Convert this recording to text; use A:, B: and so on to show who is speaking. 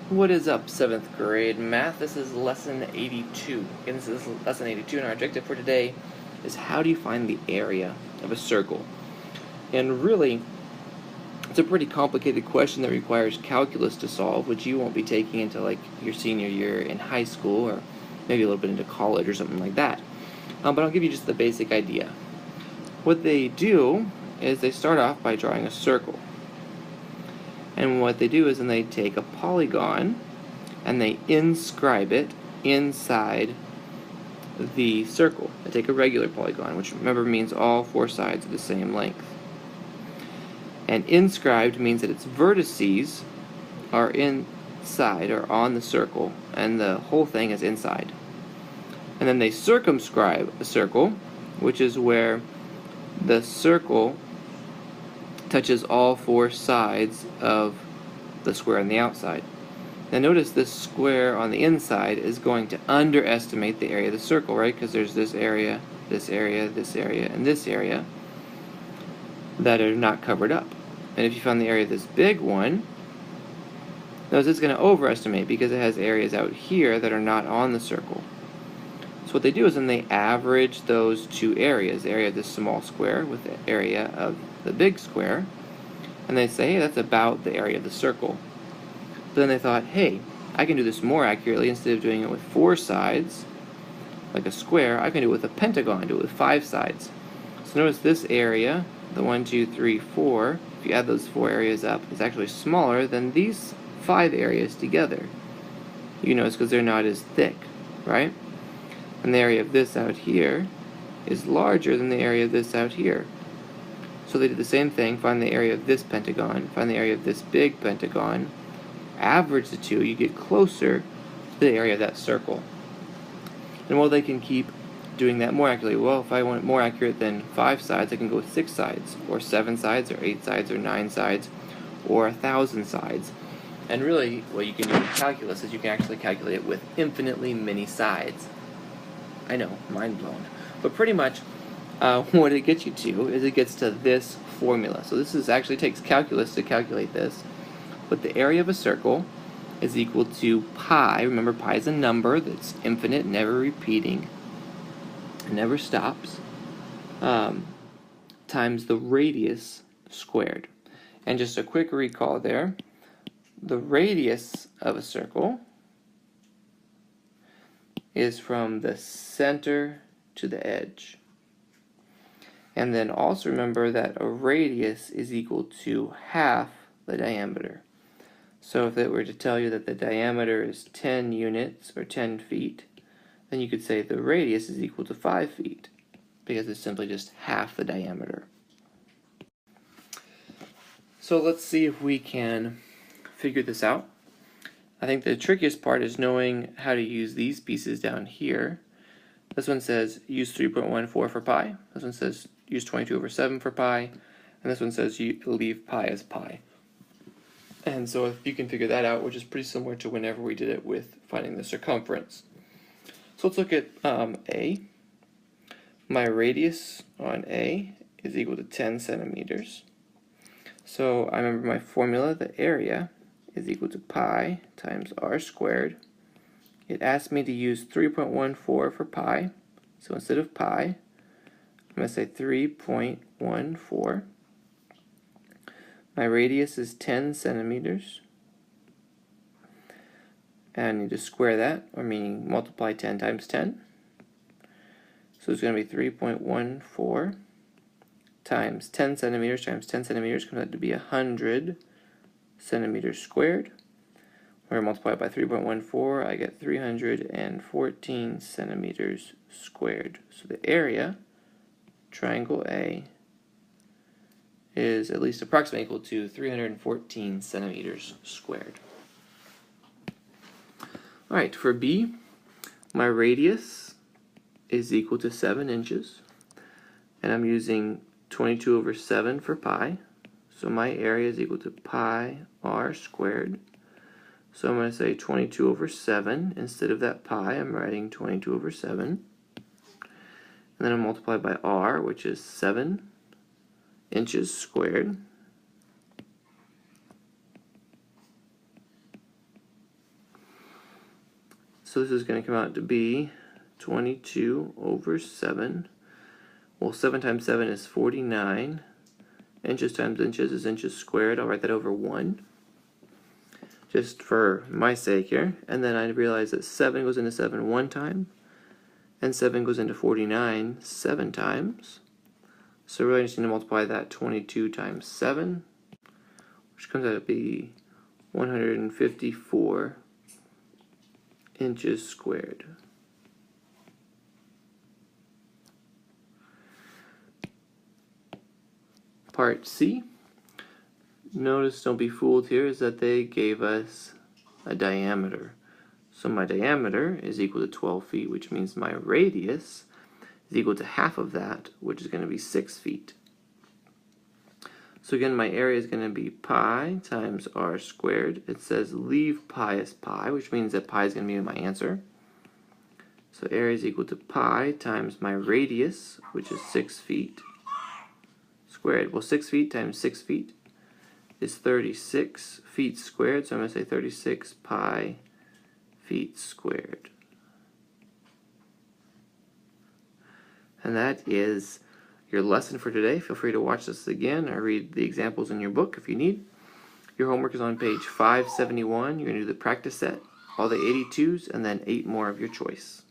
A: What is up, 7th grade math? This is lesson 82. Again, this is lesson 82, and our objective for today is how do you find the area of a circle? And really, it's a pretty complicated question that requires calculus to solve, which you won't be taking until like your senior year in high school or maybe a little bit into college or something like that. But I'll give you just the basic idea. What they do is they start off by drawing a circle. And what they do is then they take a polygon and they inscribe it inside the circle. They take a regular polygon, which remember means all four sides are the same length. And inscribed means that its vertices are inside or on the circle, and the whole thing is inside. And then they circumscribe a circle, which is where the circle touches all four sides of the square on the outside. Now notice this square on the inside is going to underestimate the area of the circle, right? Because there's this area, this area, this area, and this area that are not covered up. And if you found the area of this big one, notice it's going to overestimate because it has areas out here that are not on the circle. So what they do is then they average those two areas, the area of this small square with the area of the big square, and they say, hey, that's about the area of the circle. But then they thought, hey, I can do this more accurately. Instead of doing it with four sides, like a square, I can do it with a pentagon, do it with five sides. So notice this area, the 1, 2, 3, 4, if you add those four areas up, is actually smaller than these five areas together. You notice because they're not as thick, right? And the area of this out here is larger than the area of this out here. So they did the same thing, find the area of this pentagon, find the area of this big pentagon, average the two, you get closer to the area of that circle. And while they can keep doing that more accurately, well, if I want it more accurate than 5 sides, I can go with 6 sides, or 7 sides, or 8 sides, or 9 sides, or 1,000 sides. And really, what you can do with calculus is you can actually calculate it with infinitely many sides. I know, mind blown. But pretty much, what it gets you to is it gets to this formula. So this actually takes calculus to calculate this. But the area of a circle is equal to pi. Remember, pi is a number that's infinite, never repeating, never stops, times the radius squared. And just a quick recall there, the radius of a circle is from the center to the edge. And then also remember that a radius is equal to half the diameter. So if it were to tell you that the diameter is 10 units or 10 feet, then you could say the radius is equal to 5 feet because it's simply just half the diameter. So let's see if we can figure this out. I think the trickiest part is knowing how to use these pieces down here. This one says use 3.14 for pi. This one says use 22/7 for pi. And this one says you leave pi as pi. And so if you can figure that out, which is pretty similar to whenever we did it with finding the circumference. So let's look at A. My radius on A is equal to 10 centimeters. So I remember my formula, the area is equal to pi times r squared. It asked me to use 3.14 for pi. So instead of pi, I'm going to say 3.14. My radius is 10 centimeters. And I need to square that, or meaning multiply 10 times 10. So it's going to be 3.14 times 10 centimeters times 10 centimeters comes out to be 100 centimeters squared. When I multiply it by 3.14, I get 314 centimeters squared. So the area, triangle A, is at least approximately equal to 314 centimeters squared. Alright, for B, my radius is equal to 7 inches, and I'm using 22/7 for pi, so my area is equal to pi r squared. So I'm going to say 22/7. Instead of that pi, I'm writing 22/7. And then I multiply by r, which is 7 inches squared. So this is going to come out to be 22 over 7. Well, 7 times 7 is 49. Inches times inches is inches squared. I'll write that over 1. Just for my sake here. And then I realize that 7 goes into 7 one time. And 7 goes into 49 7 times. So really I just need to multiply that 22 times 7, which comes out to be 154 inches squared. Part C. Notice, don't be fooled here, is that they gave us a diameter. So my diameter is equal to 12 feet, which means my radius is equal to half of that, which is going to be 6 feet. So again, my area is going to be pi times r squared. It says leave pi as pi, which means that pi is going to be my answer. So area is equal to pi times my radius, which is 6 feet, squared. Well, 6 feet times 6 feet is 36 feet squared, so I'm going to say 36 pi feet squared. And that is your lesson for today. Feel free to watch this again or read the examples in your book if you need. Your homework is on page 571. You're going to do the practice set, all the 82s, and then 8 more of your choice.